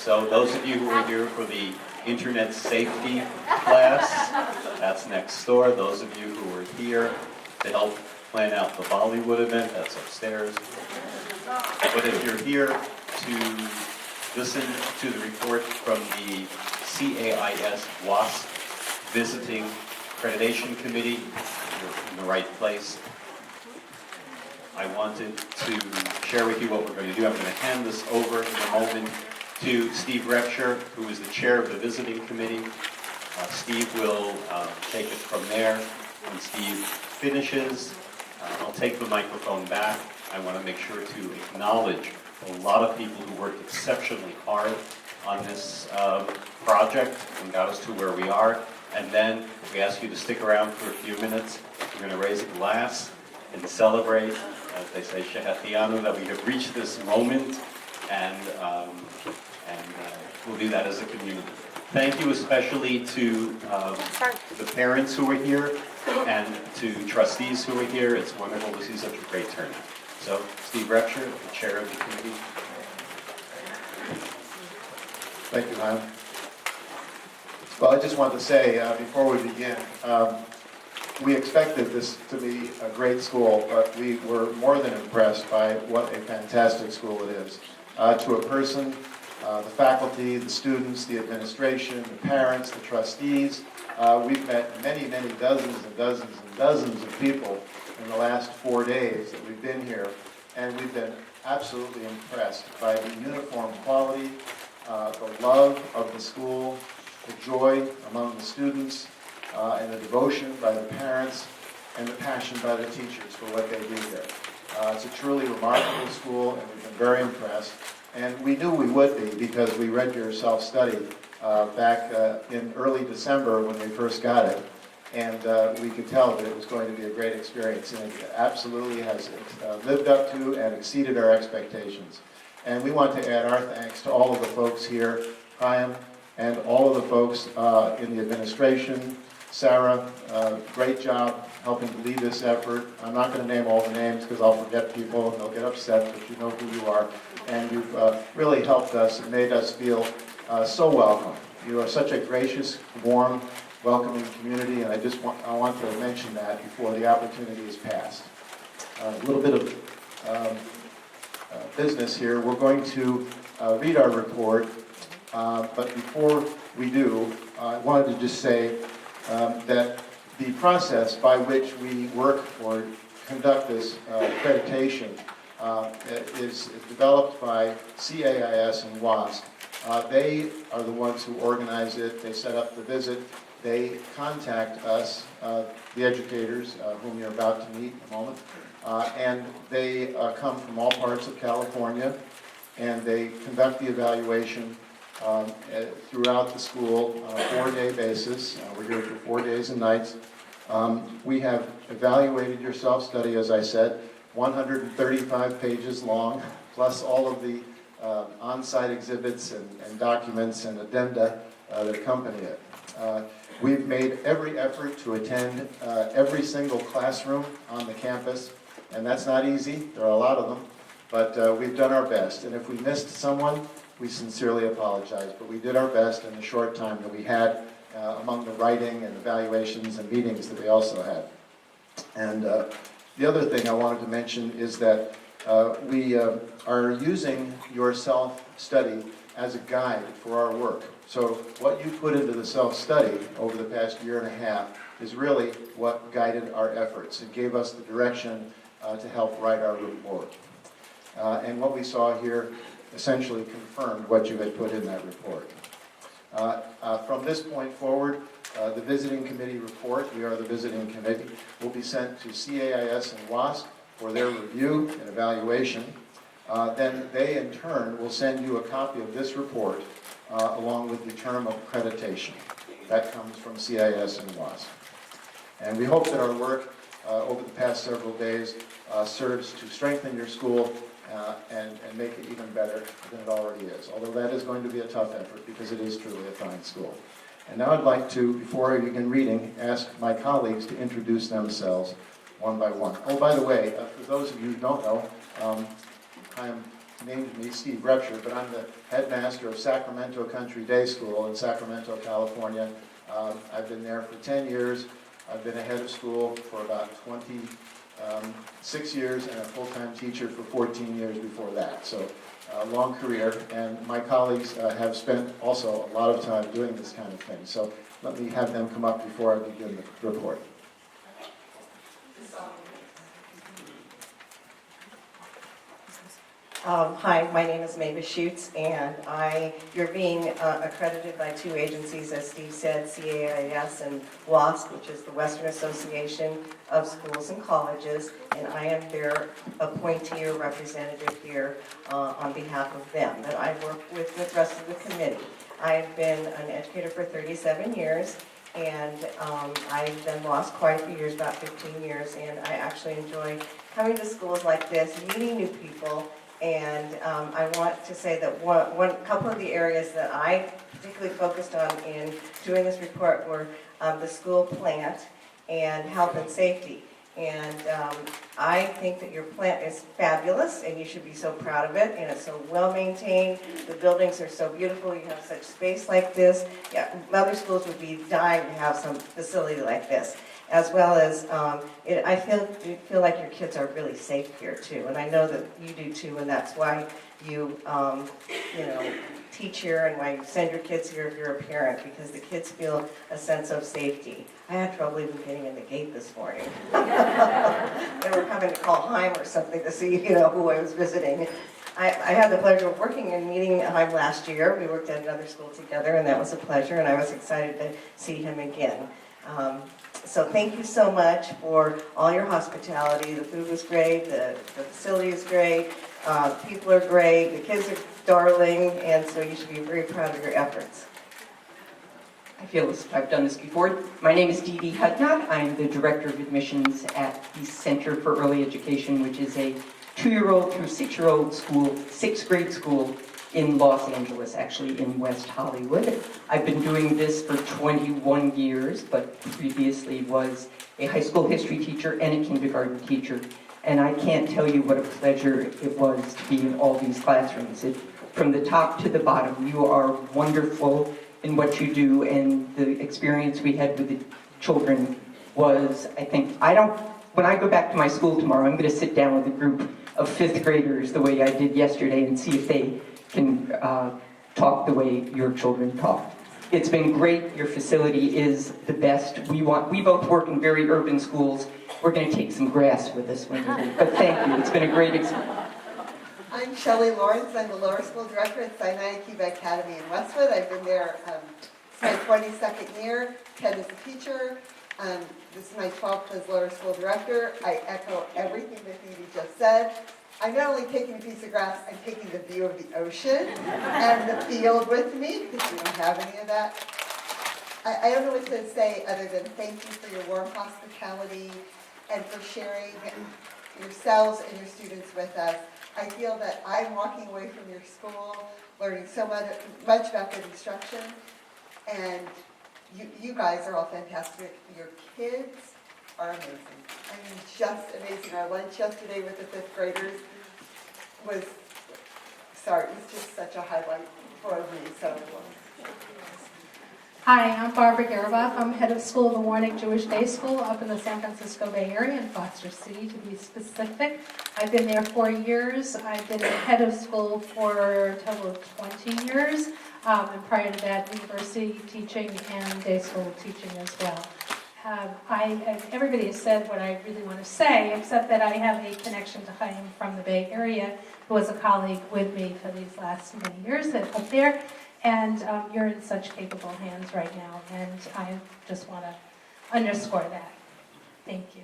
So those of you who are here for the internet safety class, that's next door. Those of you who are here to help plan out the Bollywood event, that's upstairs. But if you're here to listen to the report from the CAIS WASC Visiting Accreditation Committee, you're in the right place. I wanted to share with you what we're going to do. I'm going to hand this over in a moment to Steve Repsher, who is the chair of the visiting committee. Steve will take it from there. When Steve finishes, I'll take the microphone back. I want to make sure to acknowledge a lot of people who worked exceptionally hard on this project and got us to where we are. And then we ask you to stick around for a few minutes. We're going to raise a glass and celebrate, as they say, Shehatianu, that we have reached this moment, and we'll do that as a community. Thank you especially to the parents who are here and to trustees who are here. It's wonderful to see such a great turnout. So, Steve Repsher, the chair of the committee. Thank you, Chaim. Well, I just wanted to say, before we begin, we expected this to be a great school, but we were more than impressed by what a fantastic school it is. To a person, the faculty, the students, the administration, the parents, the trustees, we've met many, many dozens and dozens and dozens of people in the last 4 days that we've been here, and we've been absolutely impressed by the uniform quality, the love of the school, the joy among the students, and the devotion by the parents, and the passion by the teachers for what they do here. It's a truly remarkable school, and we've been very impressed. And we knew we would be because we read your self-study back in early December when we first got it. And we could tell that it was going to be a great experience, and it absolutely has lived up to and exceeded our expectations. And we want to add our thanks to all of the folks here, Chaim, and all of the folks in the administration. Sarah, great job helping to lead this effort. I'm not going to name all the names because I'll forget people and they'll get upset, but you know who you are. And you've really helped us and made us feel so welcome. You are such a gracious, warm, welcoming community, and I want to mention that before the opportunity is passed. A little bit of business here. We're going to read our report, but before we do, I wanted to just say that the process by which we work or conduct this accreditation is developed by CAIS and WASC. They are the ones who organize it. They set up the visit. They contact us, the educators, whom you're about to meet in a moment, and they come from all parts of California, and they conduct the evaluation throughout the school on a 4-day basis. We're here for 4 days and nights. We have evaluated your self-study, as I said, 135 pages long, plus all of the on-site exhibits and documents and addenda that accompany it. We've made every effort to attend every single classroom on the campus, and that's not easy. There are a lot of them, but we've done our best. And if we missed someone, we sincerely apologize, but we did our best in the short time that we had among the writing and evaluations and meetings that we also had. And the other thing I wanted to mention is that we are using your self-study as a guide for our work. So what you put into the self-study over the past year and a half is really what guided our efforts. It gave us the direction to help write our report. And what we saw here essentially confirmed what you had put in that report. From this point forward, the visiting committee report, we are the visiting committee, will be sent to CAIS and WASC for their review and evaluation. Then they, in turn, will send you a copy of this report along with the term of accreditation. That comes from CAIS and WASC. And we hope that our work over the past several days serves to strengthen your school and make it even better than it already is. Although that is going to be a tough effort because it is truly a fine school. And now I'd like to, before I begin reading, ask my colleagues to introduce themselves one by one. Oh, by the way, for those of you who don't know, named me Steve Repsher, but I'm the headmaster of Sacramento Country Day School in Sacramento, California. I've been there for 10 years. I've been a head of school for about 26 years and a full-time teacher for 14 years before that. So a long career, and my colleagues have spent also a lot of time doing this kind of thing. So let me have them come up before I begin the report. Hi, my name is Mavis Schutz, and you're being accredited by two agencies, as Steve said, CAIS and WASC, which is the Western Association of Schools and Colleges, and I am their appointee or representative here on behalf of them, that I work with the rest of the committee. I've been an educator for 37 years, and I've done WASC quite a few years, about 15 years, and I actually enjoy coming to schools like this, meeting new people. And I want to say that one couple of the areas that I particularly focused on in doing this report were the school plant and health and safety. And I think that your plant is fabulous, and you should be so proud of it, and it's so well maintained. The buildings are so beautiful. You have such space like this. Yeah, other schools would be dying to have some facility like this. As well as, I feel like your kids are really safe here too, and I know that you do too, and that's why you, teach here and why you send your kids here if you're a parent, because the kids feel a sense of safety. I had trouble even getting in the gate this morning. They were coming to call Heim or something to see, who I was visiting. I had the pleasure of working and meeting Heim last year. We worked at another school together, and that was a pleasure, and I was excited to see him again. So thank you so much for all your hospitality. The food was great, the facility is great, people are great, the kids are darling, and so you should be very proud of your efforts. I feel as if I've done this before. My name is Dee Dee Hudnut. I'm the Director of Admissions at the Center for Early Education, which is a 2-year-old through 6-year-old school, 6th grade school in Los Angeles, actually in West Hollywood. I've been doing this for 21 years, but previously was a high school history teacher and a kindergarten teacher. And I can't tell you what a pleasure it was to be in all these classrooms. From the top to the bottom, you are wonderful in what you do, and the experience we had with the children was, when I go back to my school tomorrow, I'm going to sit down with a group of 5th graders the way I did yesterday and see if they can talk the way your children talk. It's been great. Your facility is the best. We both work in very urban schools. We're going to take some grass with us when we leave. But thank you. It's been a great experience. I'm Shelley Lawrence. I'm the lower school director at Sinai Cuba Academy in Westwood. I've been there it's my 22nd year, 10 as a teacher. This is my 12th as lower school director. I echo everything that Dee Dee just said. I'm not only taking a piece of grass, I'm taking the view of the ocean and the field with me, because we don't have any of that. I don't know what to say other than thank you for your warm hospitality and for sharing yourselves and your students with us. I feel that I'm walking away from your school learning so much about good instruction, and you guys are all fantastic. Your kids are amazing. I mean, just amazing. Our lunch yesterday with the 5th graders was just such a highlight for me. So. Hi, I'm Barbara Garaboff. I'm head of school of the Warnick Jewish Day School up in the San Francisco Bay Area in Foster City, to be specific. I've been there 4 years. I've been the head of school for a total of 20 years. And prior to that, university teaching and day school teaching as well. Everybody has said what I really want to say, except that I have a connection to Chaim from the Bay Area, who was a colleague with me for these last many years up there. And you're in such capable hands right now, and I just want to underscore that. Thank you.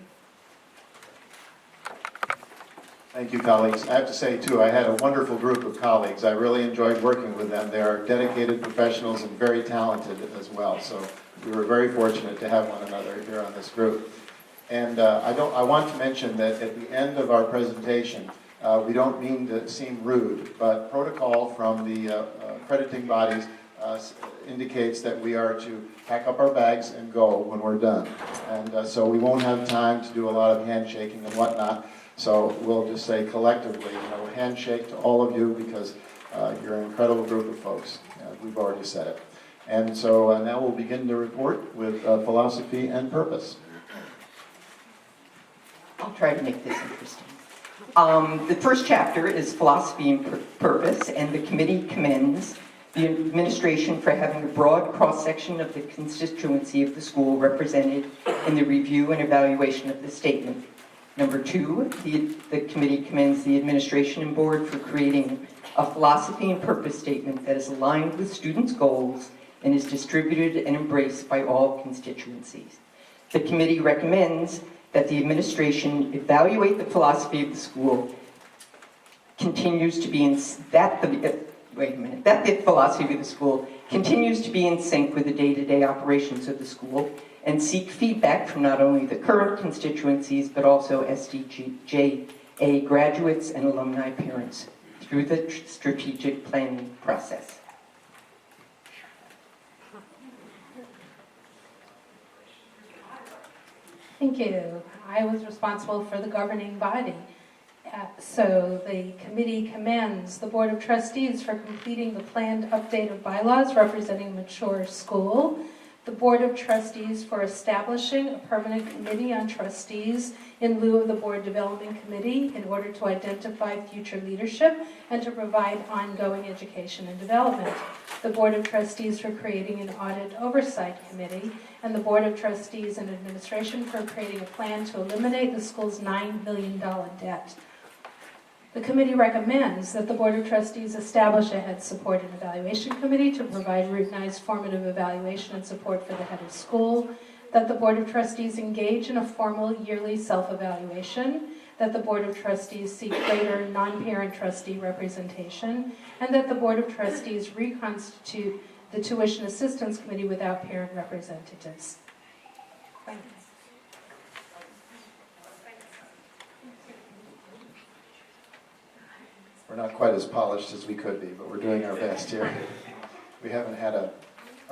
Thank you, colleagues. I have to say, too, I had a wonderful group of colleagues. I really enjoyed working with them. They are dedicated professionals and very talented as well. So we were very fortunate to have one another here on this group. And I want to mention that at the end of our presentation, we don't mean to seem rude, but protocol from the accrediting bodies indicates that we are to pack up our bags and go when we're done. And so we won't have time to do a lot of handshaking and whatnot. So we'll just say collectively, handshake to all of you because you're an incredible group of folks. We've already said it. And so now we'll begin the report with philosophy and purpose. I'll try to make this interesting. The first chapter is philosophy and purpose, and the committee commends the administration for having a broad cross-section of the constituency of the school represented in the review and evaluation of the statement. Number two, the committee commends the administration and board for creating a philosophy and purpose statement that is aligned with students' goals and is distributed and embraced by all constituencies. The committee recommends that the administration evaluate the philosophy of the school continues to be in that the philosophy of the school continues to be in sync with the day-to-day operations of the school, and seek feedback from not only the current constituencies but also SDJA graduates and alumni parents through the strategic planning process. Thank you. I was responsible for the governing body. So the committee commends the Board of Trustees for completing the planned update of bylaws representing mature school, the Board of Trustees for establishing a permanent committee on trustees in lieu of the Board Development Committee in order to identify future leadership and to provide ongoing education and development, the Board of Trustees for creating an audit oversight committee, and the Board of Trustees and administration for creating a plan to eliminate the school's $9 million debt. The committee recommends that the Board of Trustees establish a head support and evaluation committee to provide routinized formative evaluation and support for the head of school, that the Board of Trustees engage in a formal yearly self-evaluation, that the Board of Trustees seek greater non-parent trustee representation, and that the Board of Trustees reconstitute the Tuition Assistance Committee without parent representatives. Thank you. We're not quite as polished as we could be, but we're doing our best here. We haven't had a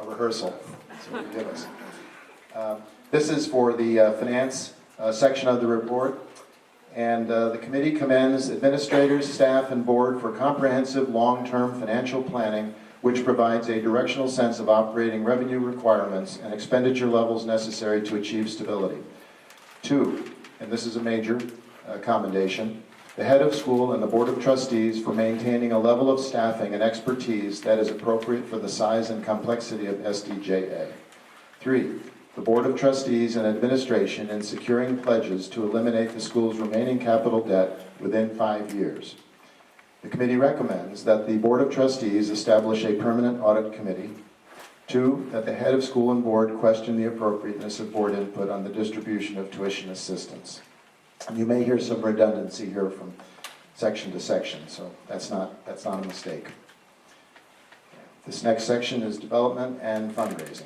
rehearsal, so forgive us. This is for the finance section of the report, and the committee commends administrators, staff, and board for comprehensive long-term financial planning which provides a directional sense of operating revenue requirements and expenditure levels necessary to achieve stability. 2, and this is a major commendation, the head of school and the Board of Trustees for maintaining a level of staffing and expertise that is appropriate for the size and complexity of SDJA. 3, the Board of Trustees and administration in securing pledges to eliminate the school's remaining capital debt within 5 years. The committee recommends that the Board of Trustees establish a permanent audit committee. 2, that the head of school and board question the appropriateness of board input on the distribution of tuition assistance. And you may hear some redundancy here from section to section, so that's not a mistake. This next section is development and fundraising.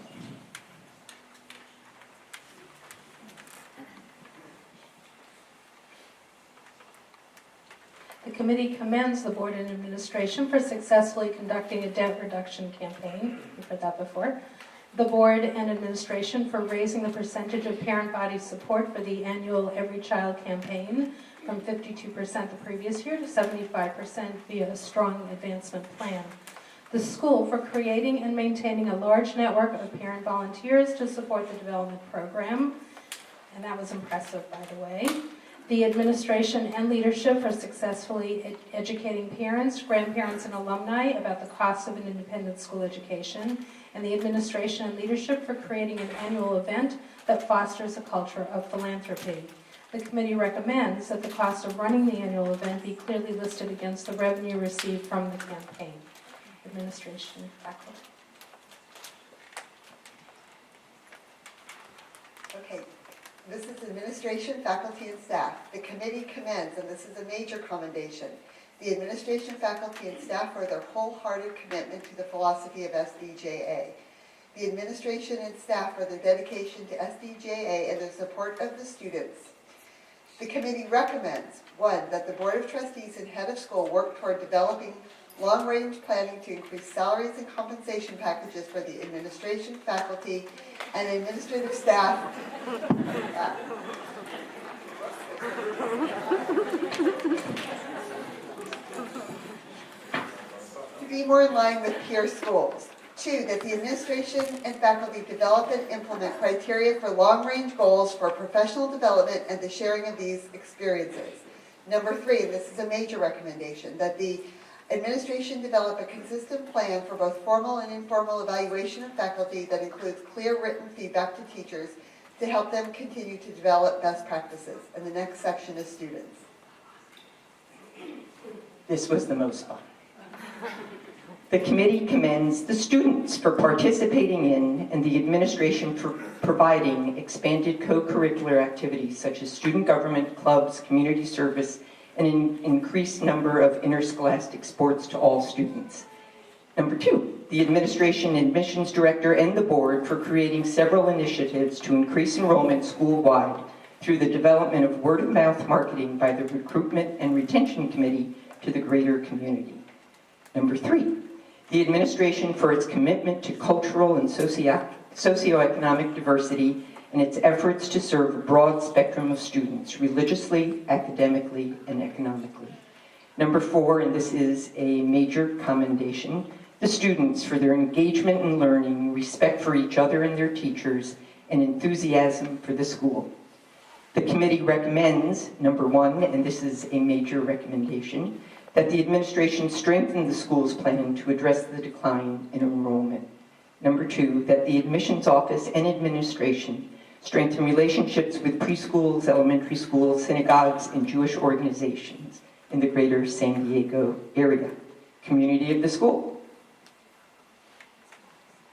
The committee commends the board and administration for successfully conducting a debt reduction campaign. You've heard that before. The board and administration for raising the percentage of parent body support for the annual Every Child campaign from 52% the previous year to 75% via a strong advancement plan. The school for creating and maintaining a large network of parent volunteers to support the development program, and that was impressive, by the way. The administration and leadership for successfully educating parents, grandparents, and alumni about the costs of an independent school education, and the administration and leadership for creating an annual event that fosters a culture of philanthropy. The committee recommends that the cost of running the annual event be clearly listed against the revenue received from the campaign. Administration, faculty. Okay, this is administration, faculty, and staff. The committee commends, and this is a major commendation, the administration, faculty, and staff for their wholehearted commitment to the philosophy of SDJA. The administration and staff for their dedication to SDJA and their support of the students. The committee recommends, 1, that the Board of Trustees and head of school work toward developing long-range planning to increase salaries and compensation packages for the administration, faculty, and administrative staff. To be more in line with peer schools. 2, that the administration and faculty develop and implement criteria for long-range goals for professional development and the sharing of these experiences. Number 3, and this is a major recommendation, that the administration develop a consistent plan for both formal and informal evaluation of faculty that includes clear written feedback to teachers to help them continue to develop best practices. And the next section is students. This was the most fun. The committee commends the students for participating in and the administration for providing expanded co-curricular activities such as student government, clubs, community service, and an increased number of interscholastic sports to all students. Number 2, the administration, admissions director, and the board for creating several initiatives to increase enrollment school-wide through the development of word-of-mouth marketing by the recruitment and retention committee to the greater community. Number 3, the administration for its commitment to cultural and socioeconomic diversity and its efforts to serve a broad spectrum of students, religiously, academically, and economically. Number 4, and this is a major commendation, the students for their engagement in learning, respect for each other and their teachers, and enthusiasm for the school. The committee recommends, number 1, and this is a major recommendation, that the administration strengthen the school's plan to address the decline in enrollment. Number 2, that the admissions office and administration strengthen relationships with preschools, elementary schools, synagogues, and Jewish organizations in the greater San Diego area. Community of the school.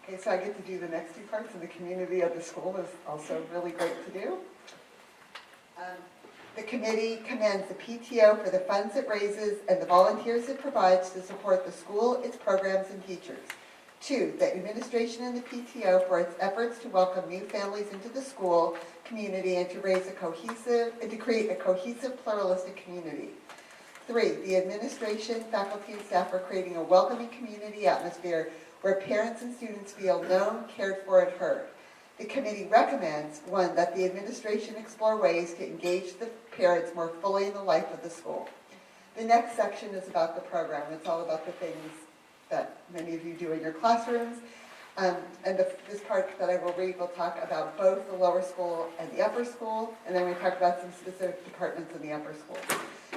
Okay, so I get to do the next 2 parts, and the community of the school is also really great to do. The committee commends the PTO for the funds it raises and the volunteers it provides to support the school, its programs, and teachers. 2, the administration and the PTO for its efforts to welcome new families into the school community and to create a cohesive, pluralistic community. 3, the administration, faculty, and staff are creating a welcoming community atmosphere where parents and students feel known, cared for, and heard. The committee recommends, 1, that the administration explore ways to engage the parents more fully in the life of the school. The next section is about the program. It's all about the things that many of you do in your classrooms. This part that I will read will talk about both the lower school and the upper school, and then we talk about some specific departments in the upper school.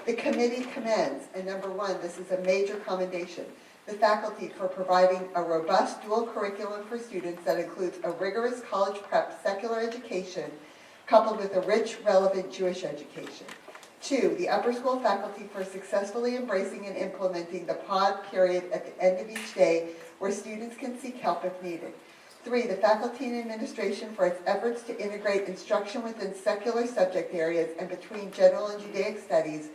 The committee commends, and number 1, this is a major commendation, the faculty for providing a robust dual curriculum for students that includes a rigorous college prep secular education coupled with a rich, relevant Jewish education. 2, the upper school faculty for successfully embracing and implementing the pod period at the end of each day where students can seek help if needed. 3, the faculty and administration for its efforts to integrate instruction within secular subject areas and between general and Judaic studies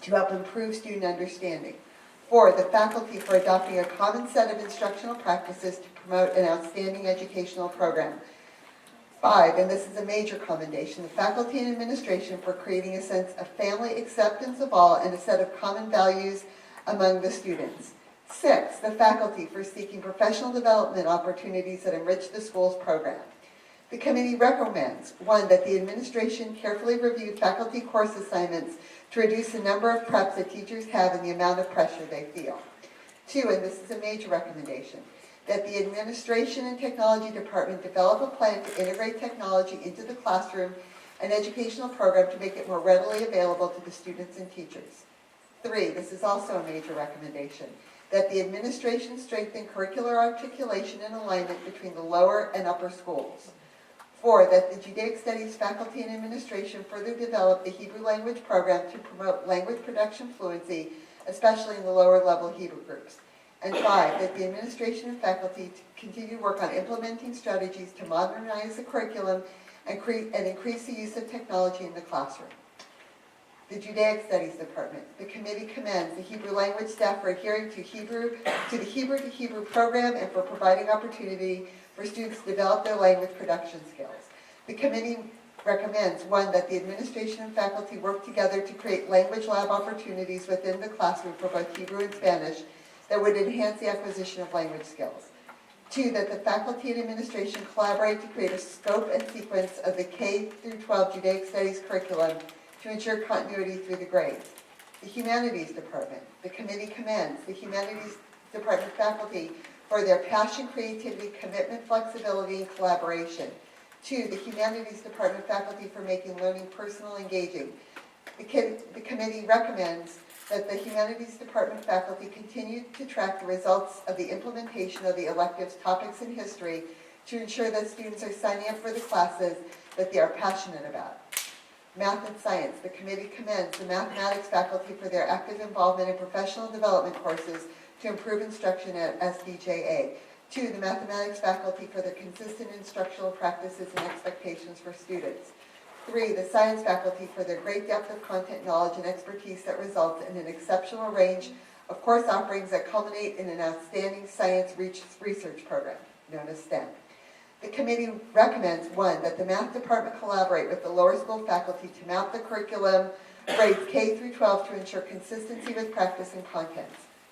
to help improve student understanding. 4, the faculty for adopting a common set of instructional practices to promote an outstanding educational program. 5, and this is a major commendation, the faculty and administration for creating a sense of family acceptance of all and a set of common values among the students. 6, the faculty for seeking professional development opportunities that enrich the school's program. The committee recommends, 1, that the administration carefully review faculty course assignments to reduce the number of preps that teachers have and the amount of pressure they feel. 2, and this is a major recommendation, that the administration and technology department develop a plan to integrate technology into the classroom and educational program to make it more readily available to the students and teachers. 3, this is also a major recommendation, that the administration strengthen curricular articulation and alignment between the lower and upper schools. 4, that the Judaic Studies faculty and administration further develop the Hebrew language program to promote language production fluency, especially in the lower level Hebrew groups. And 5, that the administration and faculty continue to work on implementing strategies to modernize the curriculum and increase the use of technology in the classroom. The Judaic Studies Department. The committee commends the Hebrew language staff for adhering to the Hebrew to Hebrew program and for providing opportunity for students to develop their language production skills. The committee recommends, 1, that the administration and faculty work together to create language lab opportunities within the classroom for both Hebrew and Spanish that would enhance the acquisition of language skills. 2, that the faculty and administration collaborate to create a scope and sequence of the K through 12 Judaic Studies curriculum to ensure continuity through the grades. The Humanities Department. The committee commends the Humanities Department faculty for their passion, creativity, commitment, flexibility, and collaboration. 2, the Humanities Department faculty for making learning personal and engaging. The committee recommends that the Humanities Department faculty continue to track the results of the implementation of the electives, topics, and history to ensure that students are signing up for the classes that they are passionate about. Math and Science. The committee commends the mathematics faculty for their active involvement in professional development courses to improve instruction at SDJA. 2, the mathematics faculty for their consistent instructional practices and expectations for students. 3, the science faculty for their great depth of content knowledge and expertise that results in an exceptional range of course offerings that culminate in an outstanding science research program, known as STEM. The committee recommends, 1, that the math department collaborate with the lower school faculty to map the curriculum grades K through 12 to ensure consistency with practice and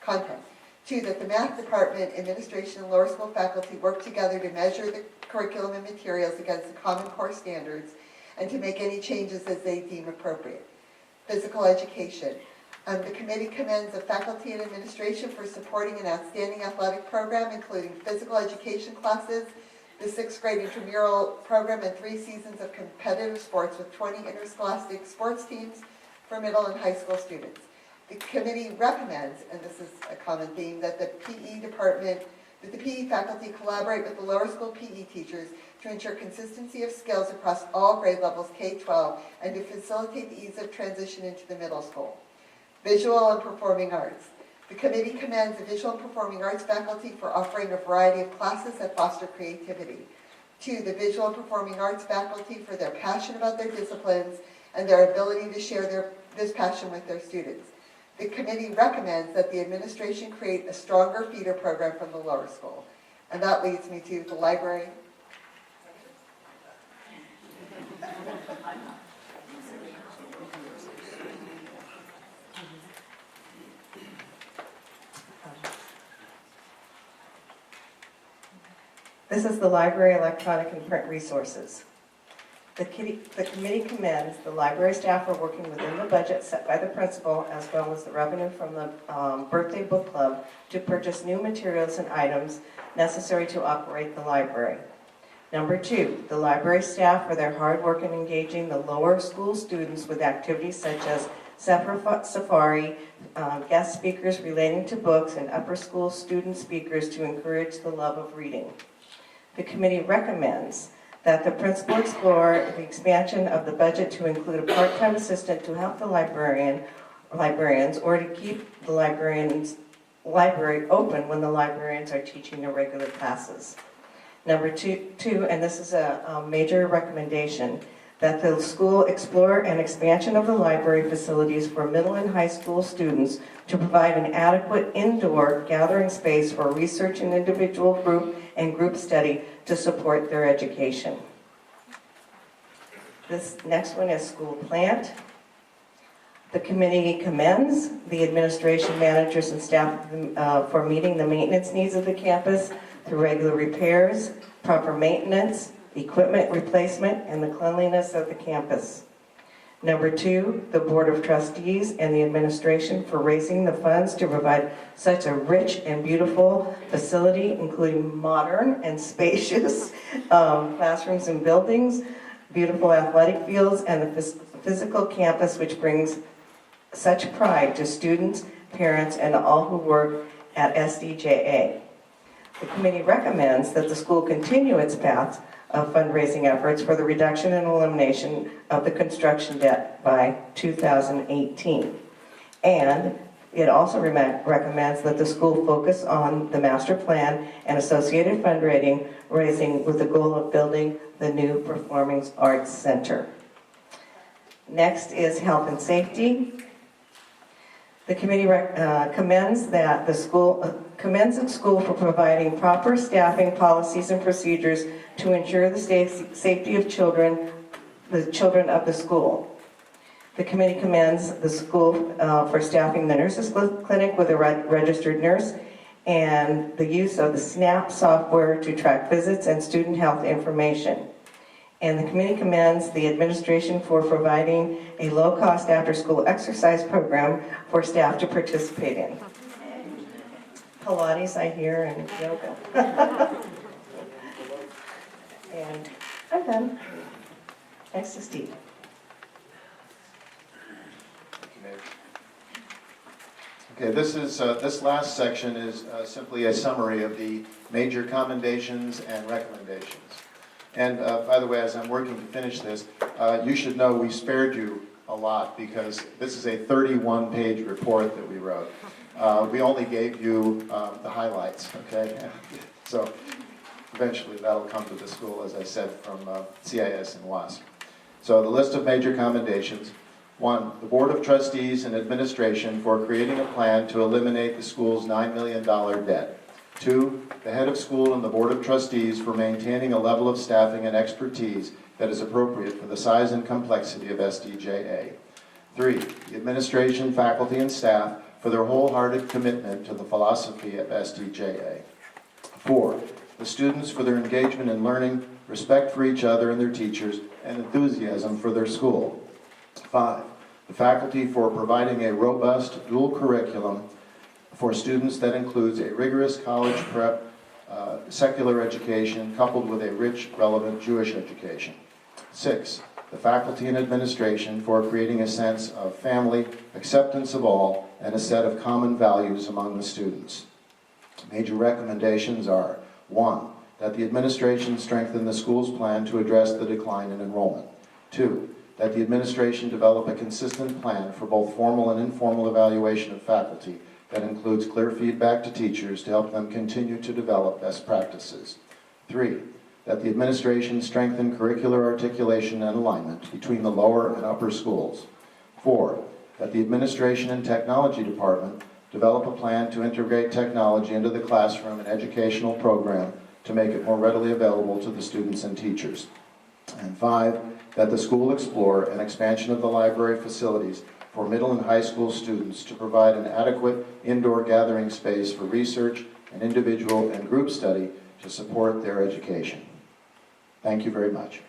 content. 2, that the math department, administration, and lower school faculty work together to measure the curriculum and materials against the Common Core standards and to make any changes as they deem appropriate. Physical education. The committee commends the faculty and administration for supporting an outstanding athletic program, including physical education classes, the 6th grade intramural program, and 3 seasons of competitive sports with 20 interscholastic sports teams for middle and high school students. The committee recommends, and this is a common theme, that the PE faculty collaborate with the lower school PE teachers to ensure consistency of skills across all grade levels K-12 and to facilitate the ease of transition into the middle school. Visual and performing arts. The committee commends the visual and performing arts faculty for offering a variety of classes that foster creativity. 2, the visual and performing arts faculty for their passion about their disciplines and their ability to share this passion with their students. The committee recommends that the administration create a stronger feeder program from the lower school. And that leads me to the library. This is the library electronic and print resources. The committee commends the library staff for working within the budget set by the principal, as well as the revenue from the birthday book club, to purchase new materials and items necessary to operate the library. Number 2, the library staff for their hard work in engaging the lower school students with activities such as safari, guest speakers relating to books, and upper school student speakers to encourage the love of reading. The committee recommends that the principal explore the expansion of the budget to include a part-time assistant to help the librarians, or to keep the library open when the librarians are teaching their regular classes. Number 2, and this is a major recommendation, that the school explore an expansion of the library facilities for middle and high school students to provide an adequate indoor gathering space for research and individual group study to support their education. This next one is school plant. The committee commends the administration, managers, and staff for meeting the maintenance needs of the campus through regular repairs, proper maintenance, equipment replacement, and the cleanliness of the campus. Number 2, the Board of Trustees and the administration for raising the funds to provide such a rich and beautiful facility, including modern and spacious classrooms and buildings, beautiful athletic fields, and the physical campus, which brings such pride to students, parents, and all who work at SDJA. The committee recommends that the school continue its path of fundraising efforts for the reduction and elimination of the construction debt by 2018. And it also recommends that the school focus on the master plan and associated fundraising with the goal of building the new Performing Arts Center. Next is health and safety. The committee commends the school for providing proper staffing policies and procedures to ensure the safety of the children of the school. The committee commends the school for staffing the nurses clinic with a registered nurse and the use of the SNAP software to track visits and student health information. And the committee commends the administration for providing a low-cost after-school exercise program for staff to participate in. Pilates, I hear, and yoga. And I'm done. Next to Steve. Okay, this last section is simply a summary of the major commendations and recommendations. And by the way, as I'm working to finish this, you should know we spared you a lot because this is a 31-page report that we wrote. We only gave you the highlights, okay? So eventually that'll come to the school, as I said, from CAIS and WASC. So the list of major commendations. 1, the Board of Trustees and Administration for creating a plan to eliminate the school's $9 million debt. 2, the Head of School and the Board of Trustees for maintaining a level of staffing and expertise that is appropriate for the size and complexity of SDJA. 3, the Administration, faculty, and staff for their wholehearted commitment to the philosophy of SDJA. 4, the students for their engagement in learning, respect for each other and their teachers, and enthusiasm for their school. 5, the faculty for providing a robust dual curriculum for students that includes a rigorous college prep, secular education, coupled with a rich, relevant Jewish education. 6, the faculty and administration for creating a sense of family, acceptance of all, and a set of common values among the students. Major recommendations are: 1, that the administration strengthen the school's plan to address the decline in enrollment. 2, that the administration develop a consistent plan for both formal and informal evaluation of faculty that includes clear feedback to teachers to help them continue to develop best practices. 3, that the administration strengthen curricular articulation and alignment between the lower and upper schools. 4, that the administration and technology department develop a plan to integrate technology into the classroom and educational program to make it more readily available to the students and teachers. And 5, that the school explore an expansion of the library facilities for middle and high school students to provide an adequate indoor gathering space for research and individual and group study to support their education. Thank you very much.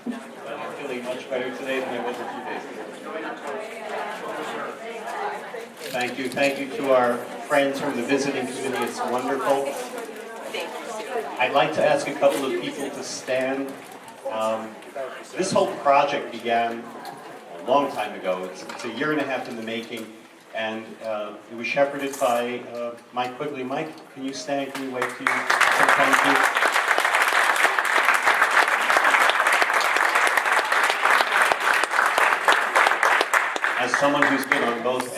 I'm feeling much better today than I was a few days ago. Thank you to our friends from the visiting committee. It's wonderful. I'd like to ask a couple of people to stand. This whole project began a long time ago. It's a year and a half in the making, and it was shepherded by Mike Quigley. Mike, can you stand? Can you wave to you? Say thank you. As someone who's been on both